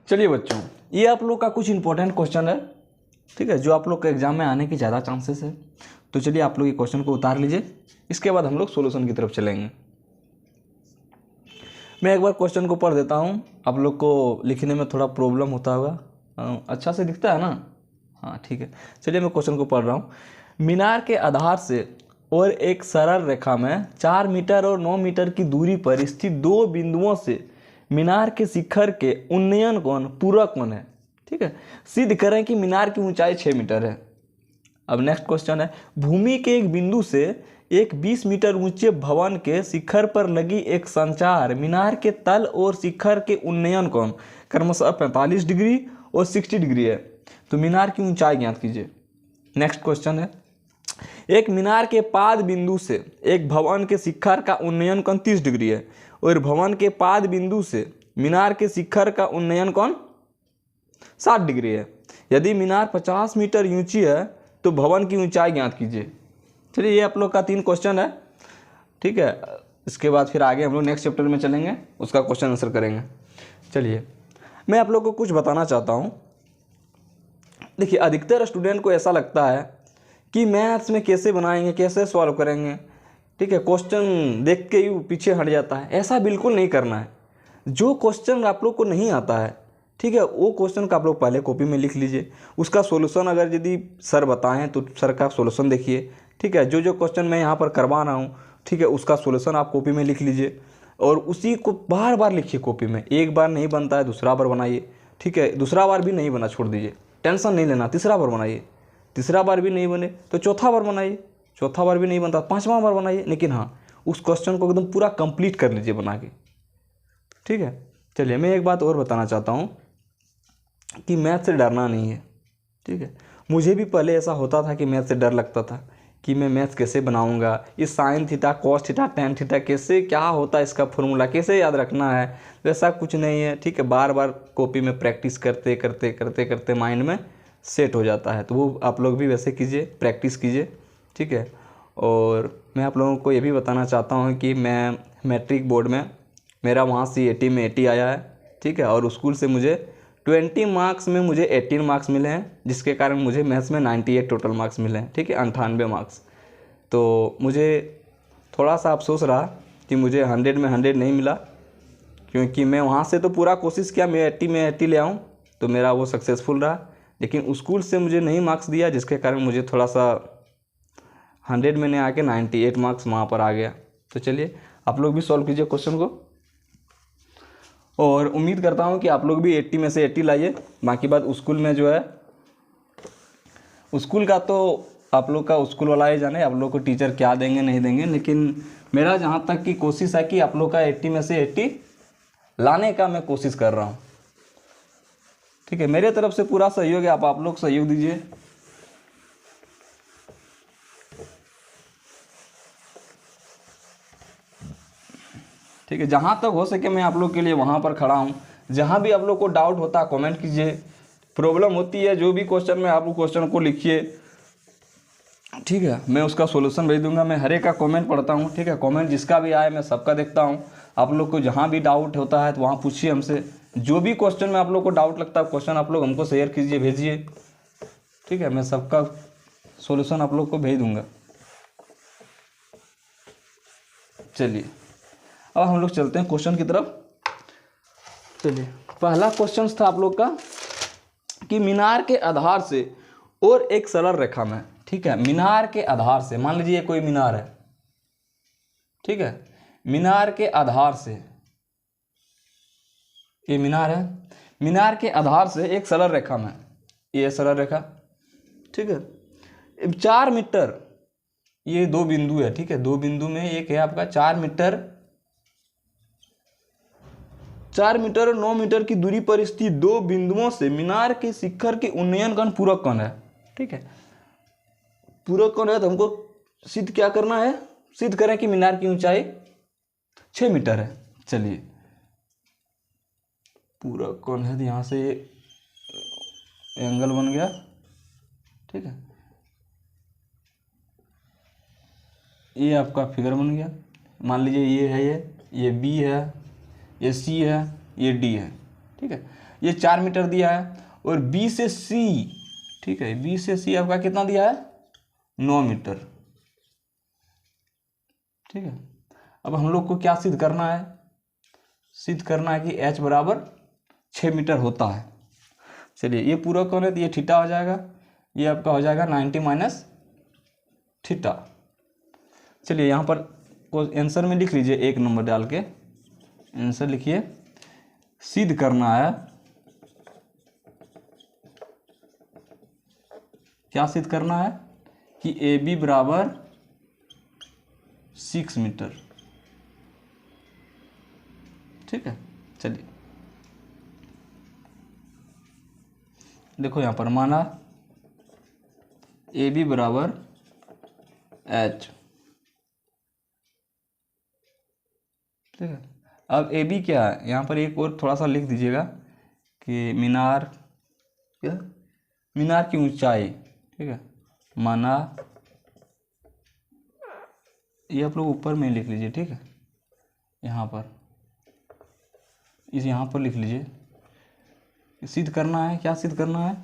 चलिए बच्चों, ये आप लोग का कुछ इंपॉर्टेंट क्वेश्चन है, ठीक है, जो आप लोग के एग्जाम में आने की ज़्यादा चांसेस है। तो चलिए आप लोग ये क्वेश्चन को उतार लीजिए, इसके बाद हम लोग सॉल्यूशन की तरफ चलेंगे। मैं एक बार क्वेश्चन को पढ़ देता हूँ, आप लोग को लिखने में थोड़ा प्रॉब्लम होता होगा। अच्छा से दिखता है ना? हाँ ठीक है। चलिए मैं क्वेश्चन को पढ़ रहा हूँ। मीनार के आधार से और एक सरल रेखा में 4 मीटर और 9 मीटर की दूरी पर स्थित दो बिंदुओं से मीनार के शिखर के उन्नयन कोण पूरक कोण है। ठीक है, सिद्ध करें कि मीनार की ऊंचाई 6 मीटर है। अब नेक्स्ट क्वेश्चन है, भूमि के एक बिंदु से एक 20 मीटर ऊंचे भवन के शिखर पर लगी एक संचार मीनार के तल और शिखर के उन्नयन कोण क्रमशः 45 डिग्री और 60 डिग्री है। तो मीनार की ऊंचाई ज्ञात कीजिए। नेक्स्ट क्वेश्चन है, एक मीनार के पाद बिंदु से एक भवन के शिखर का उन्नयन कोण 30 डिग्री है और भवन के पाद बिंदु से मीनार के शिखर का उन्नयन कोण 60 डिग्री है। यदि मीनार 50 मीटर ऊंची है तो भवन की ऊंचाई ज्ञात कीजिए। चलिए ये आप लोग का 3 क्वेश्चन है, ठीक है। इसके बाद फिर आगे हम लोग नेक्स्ट चैप्टर में चलेंगे, उसका क्वेश्चन आंसर करेंगे। चलिए मैं आप लोग को कुछ बताना चाहता हूँ। देखिए अधिकतर स्टूडेंट को ऐसा लगता है कि मैथ्स में कैसे बनाएंगे, कैसे सॉल्व करेंगे, ठीक है, क्वेश्चन देख के ही पीछे हट जाता है। ऐसा बिल्कुल नहीं करना है। जो क्वेश्चन आप लोग को नहीं आता है, ठीक है, वो क्वेश्चन का आप लोग पहले कॉपी में लिख लीजिए। उसका सॉल्यूशन अगर यदि सर बताएं तो सर का सॉल्यूशन देखिए, ठीक है। जो जो क्वेश्चन मैं यहाँ पर करवा रहा हूँ, ठीक है, उसका सॉल्यूशन आप कॉपी में लिख लीजिए और उसी को बार बार लिखिए कॉपी में। एक बार नहीं बनता है दूसरा बार बनाइए, ठीक है। दूसरा बार भी नहीं बना छोड़ दीजिए, टेंशन नहीं लेना। तीसरा बार बनाइए, तीसरा बार भी नहीं बने तो चौथा बार बनाइए, चौथा बार भी नहीं बनता 5वां बार बनाइए। लेकिन हाँ, उस क्वेश्चन को एकदम पूरा कंप्लीट कर लीजिए बना के, ठीक है। चलिए मैं एक बात और बताना चाहता हूँ कि मैथ से डरना नहीं है, ठीक है। मुझे भी पहले ऐसा होता था कि मैथ से डर लगता था कि मैं मैथ कैसे बनाऊंगा, ये sine theta cos theta tan theta कैसे क्या होता है, इसका फॉर्मूला कैसे याद रखना है। वैसा कुछ नहीं है, ठीक है। बार बार कॉपी में प्रैक्टिस करते करते करते करते माइंड में सेट हो जाता है। तो वो आप लोग भी वैसे कीजिए, प्रैक्टिस कीजिए, ठीक है। और मैं आप लोगों को ये भी बताना चाहता हूँ कि मैं मैट्रिक बोर्ड में मेरा वहाँ CAT में 80 आया है, ठीक है। और स्कूल से मुझे 20 मार्क्स में मुझे 18 मार्क्स मिले हैं, जिसके कारण मुझे मैथ्स में 98 टोटल मार्क्स मिले हैं, ठीक है, 98 मार्क्स। तो मुझे थोड़ा सा अफसोस रहा कि मुझे 100 में 100 नहीं मिला, क्योंकि मैं वहाँ से तो पूरा कोशिश किया मैं 80 में 80 ले आऊँ, तो मेरा वो सक्सेसफुल रहा। लेकिन स्कूल से मुझे नहीं मार्क्स दिया, जिसके कारण मुझे थोड़ा सा 100 में नहीं आके 98 मार्क्स वहाँ पर आ गया। तो चलिए आप लोग भी सॉल्व कीजिए क्वेश्चन को, और उम्मीद करता हूँ कि आप लोग भी 80 में से 80 लाइए। बाकी बात स्कूल में जो है, स्कूल का तो आप लोग का स्कूल वाला ही जाने, आप लोग को टीचर क्या देंगे नहीं देंगे। लेकिन मेरा जहाँ तक की कोशिश है कि आप लोग का 80 में से 80 लाने का मैं कोशिश कर रहा हूँ, ठीक है। मेरे तरफ से पूरा सहयोग है, आप लोग सहयोग दीजिए। ठीक है, जहाँ तक हो सके मैं आप लोग के लिए वहाँ पर खड़ा हूँ। जहाँ भी आप लोग को डाउट होता है कमेंट कीजिए, प्रॉब्लम होती है जो भी क्वेश्चन में आप लोग क्वेश्चन को लिखिए, ठीक है। मैं उसका सॉल्यूशन भेज दूंगा। मैं हर एक का कमेंट पढ़ता हूँ, ठीक है। कमेंट जिसका भी आए मैं सबका देखता हूँ। आप लोग को जहाँ भी डाउट होता है तो वहाँ पूछिए हमसे। जो भी क्वेश्चन में आप लोग को डाउट लगता है क्वेश्चन आप लोग हमको शेयर कीजिए, भेजिए, ठीक है। मैं सबका सॉल्यूशन आप लोग को भेज दूंगा। चलिए अब हम लोग चलते हैं क्वेश्चन की तरफ। चलिए पहला क्वेश्चन था आप लोग का कि मीनार के आधार से और एक सरल रेखा में, ठीक है, मीनार के आधार से, मान लीजिए कोई मीनार है, ठीक है, मीनार के आधार से, ये मीनार है, मीनार के आधार से एक सरल रेखा में, ये सरल रेखा, ठीक है, 4 मीटर, ये दो बिंदु है, ठीक है, दो बिंदु में एक है आपका 4 मीटर और 9 मीटर की दूरी पर स्थित दो बिंदुओं से मीनार के शिखर के उन्नयन कोण पूरक कोण है, ठीक है। पूरक कोण है तो हमको सिद्ध क्या करना है, सिद्ध करें कि मीनार की ऊंचाई 6 मीटर है। चलिए पूरक कोण है तो यहाँ से एंगल बन गया, ठीक है, ये आपका फिगर बन गया। मान लीजिए ये है, ये B है, ये C है, ये D है, ठीक है, ये 4 मीटर दिया है। और बी से सी, ठीक है, बी से सी आपका कितना दिया है, 9 मीटर। ठीक है, अब हम लोग को क्या सिद्ध करना है, सिद्ध करना है कि h बराबर 6 मीटर होता है। चलिए ये पूरा कौन है, तो ये थीटा हो जाएगा, ये आपका हो जाएगा 90 माइनस थीटा। चलिए यहाँ पर आंसर में लिख लीजिए, 1 नंबर डाल के आंसर लिखिए। सिद्ध करना है, क्या सिद्ध करना है कि ए बी बराबर 6 मीटर। ठीक है, चलिए देखो यहाँ पर माना ए बी बराबर एच। ठीक है, अब ए बी क्या है, यहाँ पर एक और थोड़ा सा लिख दीजिएगा कि मीनार, क्या, मीनार की ऊंचाई। ठीक है, माना, ये आप लोग ऊपर में लिख लीजिए। ठीक है, यहाँ पर इस यहाँ पर लिख लीजिए। सिद्ध करना है, क्या सिद्ध करना है,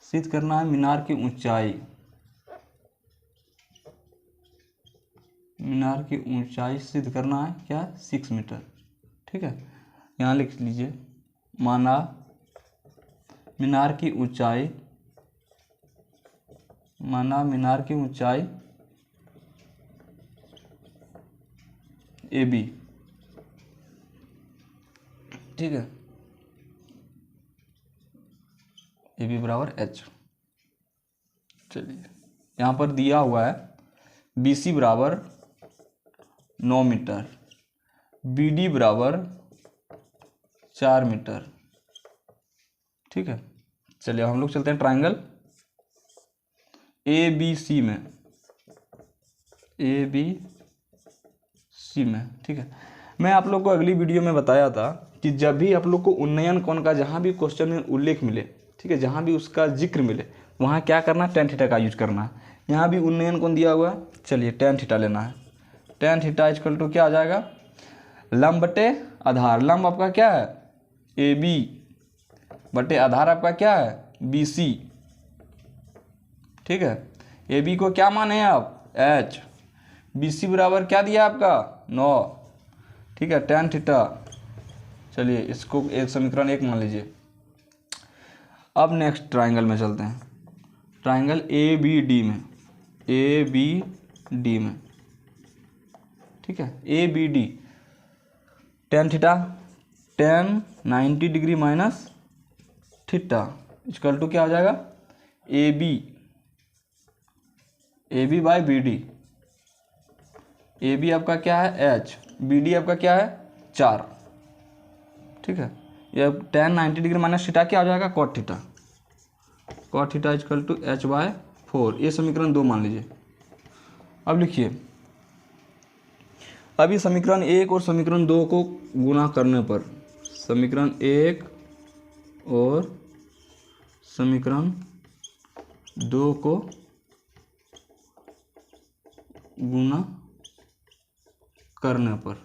सिद्ध करना है मीनार की ऊंचाई, मीनार की ऊंचाई सिद्ध करना है क्या, 6 मीटर। ठीक है, यहाँ लिख लीजिए, माना मीनार की ऊंचाई, माना मीनार की ऊंचाई ए बी। ठीक है, ए बी बराबर एच। चलिए यहाँ पर दिया हुआ है बी सी बराबर 9 मीटर, बी डी बराबर 4 मीटर। ठीक है, चलिए हम लोग चलते हैं ट्राइंगल ए बी सी में, ए बी सी में। ठीक है, मैं आप लोग को अगली वीडियो में बताया था कि जब भी आप लोग को उन्नयन कोण का जहाँ भी क्वेश्चन में उल्लेख मिले, ठीक है, जहाँ भी उसका जिक्र मिले, वहाँ क्या करना, tan थीटा का यूज करना है। यहाँ भी उन्नयन कोण दिया हुआ है, चलिए tan थीटा लेना है। tan थीटा इक्वल टू क्या आ जाएगा, लंब बटे आधार। लंब आपका क्या है, ए बी, बटे आधार आपका क्या है, बी सी। ठीक है, ए बी को क्या माने आप, एच, बी सी बराबर क्या दिया आपका 9। ठीक है, tan थीटा, चलिए इसको एक समीकरण 1 मान लीजिए। अब नेक्स्ट ट्राइंगल में चलते हैं, ट्राइंगल ए बी डी में, ए बी डी में। ठीक है, A B D, tan theta, tan 90 degree minus theta equal to क्या हो जाएगा, A B by B D. A B आपका क्या है एच, बी डी आपका क्या है 4। ठीक है, ये tan 90 डिग्री माइनस थीटा क्या हो जाएगा, cot theta, cot theta equal to H by 4। ये समीकरण 2 मान लीजिए। अब लिखिए, अभी समीकरण 1 और समीकरण 2 को गुणा करने पर, समीकरण 1 और समीकरण 2 को गुणा करने पर,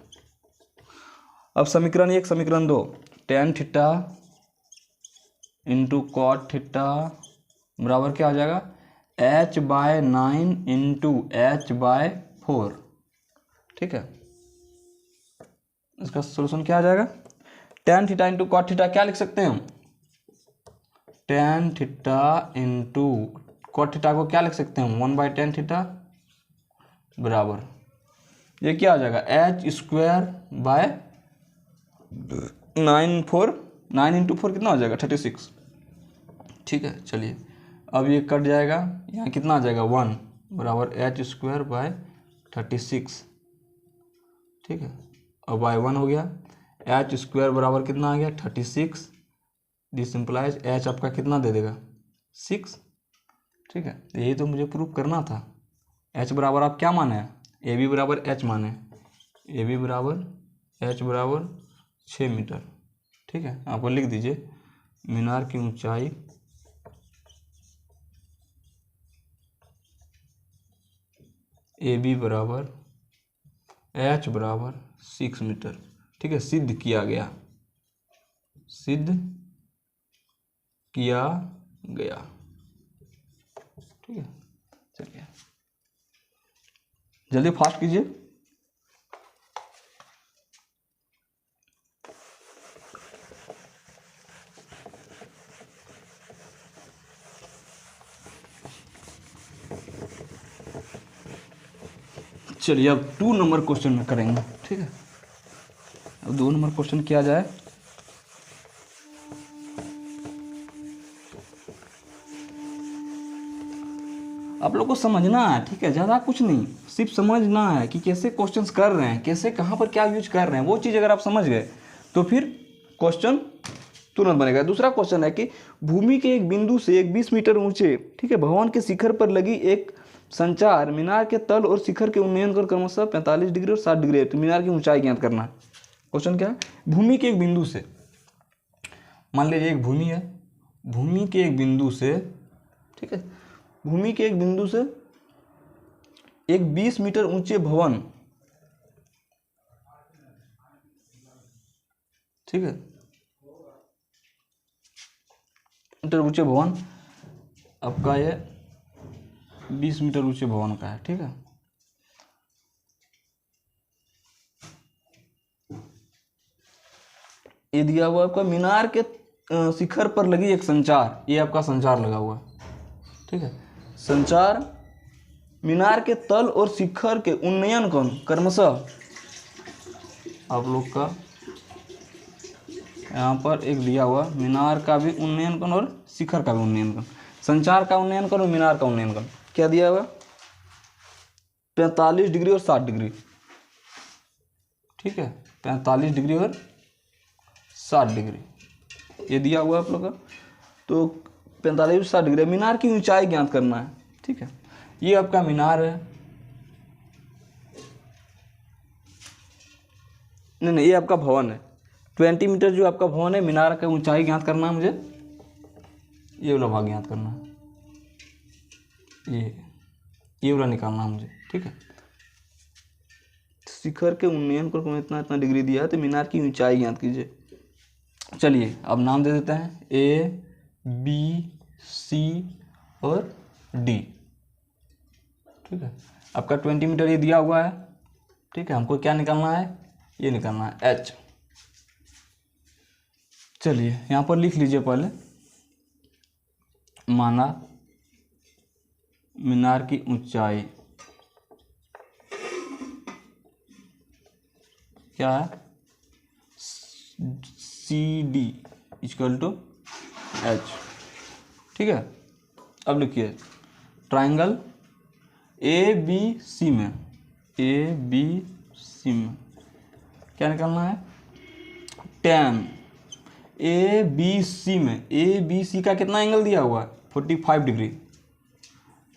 अब समीकरण 1 समीकरण 2, tan theta into cot theta बराबर क्या हो जाएगा, h by 9 into H by 4। ठीक है, इसका सोल्यूशन क्या आ जाएगा, tan theta into cot theta क्या लिख सकते हैं हम, tan theta into cot theta को क्या लिख सकते हैं, 1 बाई tan थीटा बराबर, ये क्या आ जाएगा, एच स्क्वायर बाय 9 इंटू 4 कितना हो जाएगा, 36। ठीक है, चलिए अब ये कट जाएगा, यहाँ कितना आ जाएगा 1 बराबर एच स्क्वायर बाय 36। ठीक है, अब बाय 1 हो गया, एच स्क्वायर बराबर कितना आ गया 36, दिस इम्प्लाइज एच आपका कितना दे देगा 6। ठीक है, यही तो मुझे प्रूव करना था। एच बराबर आप क्या माने हैं, ए बी बराबर एच माने, ए बी बराबर एच बराबर 6 मीटर। ठीक है, आपको लिख दीजिए, मीनार की ऊंचाई ए बी बराबर एच बराबर 6 मीटर। ठीक है, सिद्ध किया गया। सिद्ध किया गया। ठीक है, चलिए जल्दी फास्ट कीजिए। चलिए अब 2 नंबर क्वेश्चन में करेंगे। ठीक है, अब 2 नंबर क्वेश्चन किया जाए। आप लोग को समझना है, ठीक है, ज़्यादा कुछ नहीं, सिर्फ समझना है कि कैसे क्वेश्चंस कर रहे हैं, कैसे कहाँ पर क्या यूज कर रहे हैं। वो चीज़ अगर आप समझ गए तो फिर क्वेश्चन तुरंत बनेगा। दूसरा क्वेश्चन है कि भूमि के एक बिंदु से एक 20 मीटर ऊंचे, ठीक है, भवन के शिखर पर लगी एक संचार मीनार के तल और शिखर के उन्नयन कर क्रमशः 45 डिग्री और 60 डिग्री है। तो मीनार की ऊंचाई ज्ञात करना है। क्वेश्चन क्या है? भूमि के एक बिंदु से, मान लीजिए एक भूमि है, भूमि के एक बिंदु से, ठीक है, भूमि के एक बिंदु से एक 20 मीटर ऊंचे भवन, ठीक है, मीटर ऊंचे भवन आपका ये 20 मीटर ऊंचे भवन का है। ठीक है, ये दिया हुआ आपका मीनार के शिखर पर लगी एक संचार, ये आपका संचार लगा हुआ है। ठीक है, संचार मीनार के तल और शिखर के उन्नयन कोण क्रमशः, आप लोग का यहाँ पर एक दिया हुआ मीनार का भी उन्नयन कोण और शिखर का भी उन्नयन कोण, संचार का उन्नयन कोण और मीनार का उन्नयन कोण क्या दिया हुआ? 45 डिग्री और 60 डिग्री। ठीक है, 45 डिग्री और 60 डिग्री ये दिया हुआ है आप लोग का। तो 45 से 60 डिग्री मीनार की ऊंचाई ज्ञात करना है। ठीक है, ये आपका मीनार है, नहीं ये आपका भवन है। 20 मीटर जो आपका भवन है, मीनार का ऊंचाई ज्ञात करना है मुझे, ये वाला भाग ज्ञात करना है, ये वाला निकालना है मुझे। ठीक है, शिखर के उन्नयन को इतना इतना डिग्री दिया है, तो मीनार की ऊंचाई ज्ञात कीजिए। चलिए अब नाम दे देते हैं A, B, C और D। ठीक है, आपका 20 मीटर ये दिया हुआ है। ठीक है, हमको क्या निकालना है? ये निकालना है H। चलिए यहाँ पर लिख लीजिए पहले, माना मीनार की ऊंचाई क्या है? CD equal to H। ठीक है, अब लिखिए ट्राइंगल ABC में, ABC में क्या निकालना है? tan ABC में, ABC का कितना एंगल दिया हुआ है? 45 डिग्री।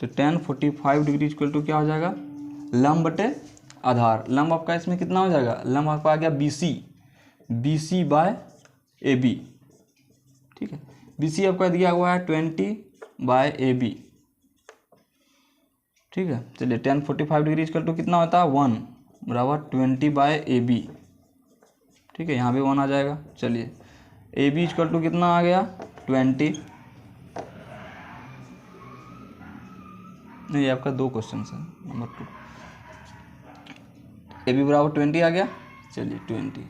तो tan 45 डिग्री इक्वल टू क्या हो जाएगा? लंब बटे आधार। लंब आपका इसमें कितना हो जाएगा? लंब आपका आ गया BC, BC बाय AB। ठीक है, BC आपका दिया हुआ है 20 बाय AB। ठीक है, चलिए tan 45 डिग्री इक्वल टू कितना होता है? 1 बराबर 20 बाय AB। ठीक है, यहाँ भी 1 आ जाएगा। चलिए AB इक्वल टू कितना आ गया? 20। नहीं, ये आपका 2 क्वेश्चन है, नंबर 2। AB बराबर 20 आ गया। चलिए 20।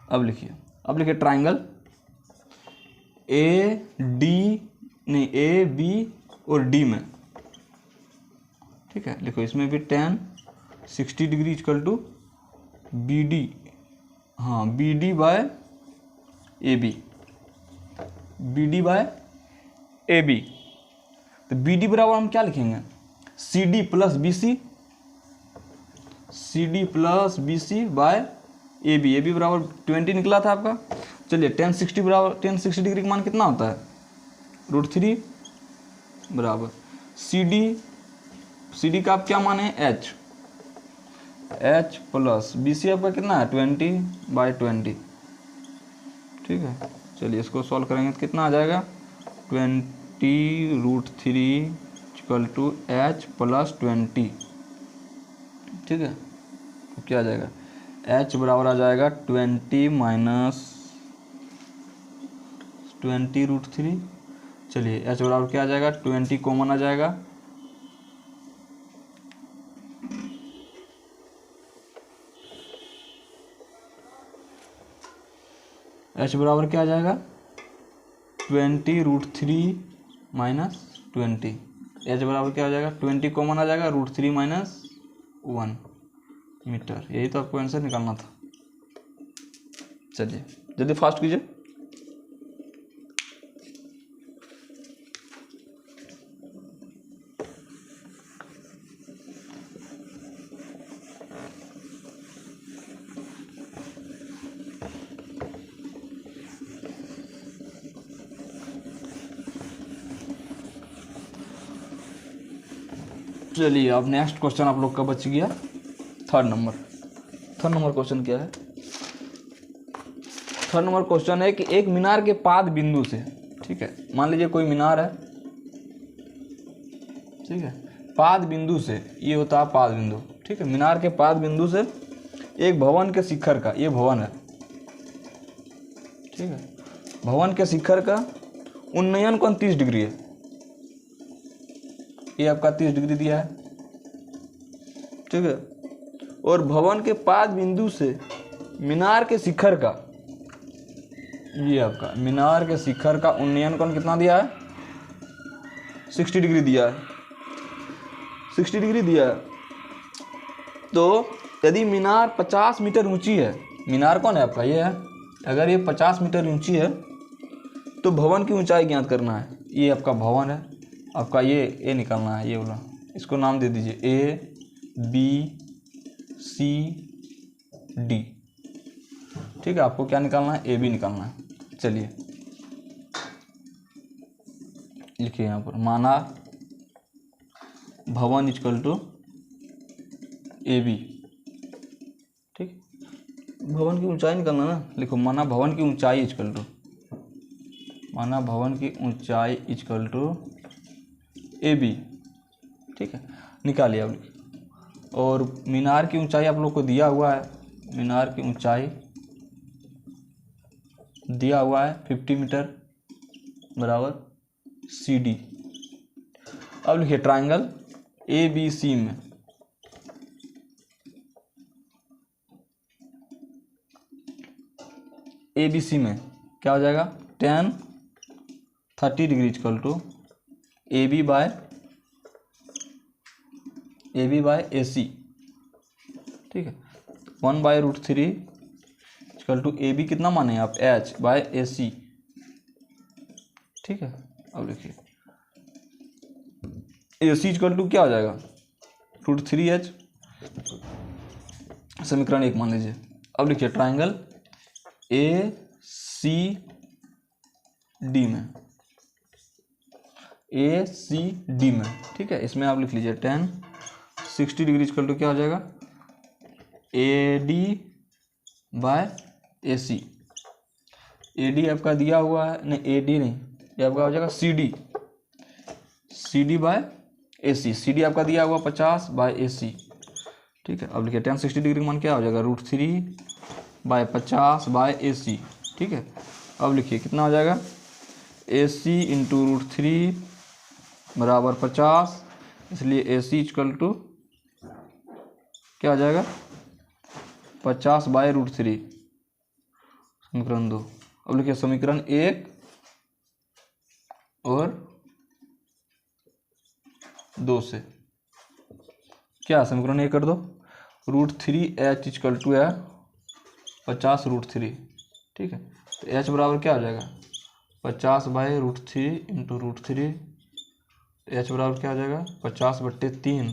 अब लिखिए ट्राइंगल AB और D में। ठीक है, लिखो इसमें भी tan 60 degree equal to BD, हाँ BD by AB, BD by AB। तो BD बराबर हम क्या लिखेंगे? CD plus BC, CD plus BC by AB। AB बराबर 20 निकला था आपका। चलिए tan 60 बराबर, tan 60 डिग्री का मान कितना होता है? √3 बराबर CD का आप क्या मान है? H प्लस BC आपका कितना है? 20 बाई 20। ठीक है, चलिए इसको सॉल्व करेंगे तो कितना आ जाएगा? 20√3 इक्वल टू H प्लस 20। ठीक है, तो क्या आ जाएगा? एच बराबर आ जाएगा 20 माइनस 20√3। चलिए एच बराबर क्या आ जाएगा, 20 कॉमन आ जाएगा, एच बराबर क्या आ जाएगा 20√3 माइनस 20। एच बराबर क्या हो जाएगा 20 कॉमन आ जाएगा, √3 माइनस 1 मीटर। यही तो आपको आंसर निकालना था। चलिए जल्दी फास्ट कीजिए। चलिए अब नेक्स्ट क्वेश्चन आप लोग का बच गया third number. Third number question क्या है, थर्ड नंबर क्वेश्चन है कि एक मीनार के पाद बिंदु से, ठीक है, मान लीजिए कोई मीनार है, ठीक है, पाद बिंदु से, ये होता है पाद बिंदु, ठीक है, मीनार के पाद बिंदु से एक भवन के शिखर का, ये भवन है, ठीक है, भवन के शिखर का उन्नयन कोण 30 डिग्री है, ये आपका 30 डिग्री दिया है, ठीक है, और भवन के पाद बिंदु से मीनार के शिखर का, ये आपका मीनार के शिखर का उन्नयन कोण कितना दिया है, 60 डिग्री दिया है, 60 डिग्री दिया है। तो यदि मीनार 50 मीटर ऊंची है, मीनार कौन है आपका, ये है, अगर ये 50 मीटर ऊंची है तो भवन की ऊंचाई ज्ञात करना है। ये आपका भवन है, आपका ये ए निकालना है, ये वाला, इसको नाम दे दीजिए ए बी सी डी, ठीक है, आपको क्या निकालना है, ए बी निकालना है। चलिए लिखिए यहाँ पर, माना भवन इक्वल टू ए बी, ठीक, भवन की ऊंचाई निकालना ना, लिखो माना भवन की ऊंचाई इक्वल टू, माना भवन की ऊंचाई इक्वल टू ए बी, ठीक है, निकालिए आप लिखिए। और मीनार की ऊंचाई आप लोग को दिया हुआ है, मीनार की ऊंचाई दिया हुआ है 50 मीटर बराबर सी डी। अब लिखिए ट्राइंगल ए बी सी में ए बी सी में क्या हो जाएगा, tan 30 degree equal to A B by A C, ठीक है, 1/√3 इक्वल टू ए बी कितना माने आप, h बाय ए सी, ठीक है। अब लिखिए ए सी इक्वल टू क्या हो जाएगा, √3h, समीकरण 1 मान लीजिए। अब लिखिए ट्राइंगल ए सी डी में, ए सी डी में, ठीक है, इसमें आप लिख लीजिए tan 60 डिग्री इक्वल टू क्या हो जाएगा, A D by A C, A D आपका दिया हुआ है, नहीं ए डी नहीं, ये आपका हो जाएगा C D by A C, C D आपका दिया हुआ 50 बाय ए सी, ठीक है। अब लिखिए tan 60 डिग्री मान क्या हो जाएगा, √3/50 बाय ए सी, ठीक है। अब लिखिए कितना हो जाएगा, ए सी इंटू √3 बराबर 50, इसलिए ए सी इक्वल टू क्या हो जाएगा 50/√3, समीकरण 2। अब लिखिए समीकरण 1 और 2 से क्या समीकरण 1 कर दो, √3h इक्वल टू है 50√3, ठीक है, तो h बराबर क्या हो जाएगा 50/√3 इंटू √3, h बराबर क्या हो जाएगा 50/3,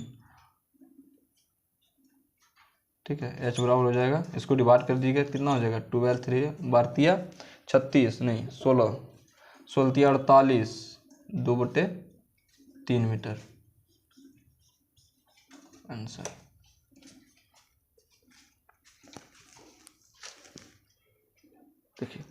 ठीक है, h बराबर हो जाएगा, इसको डिवाइड कर दीजिएगा कितना हो जाएगा 12 3 बारतिया 36 नहीं 16 16 48 2/3 मीटर आंसर। देखिए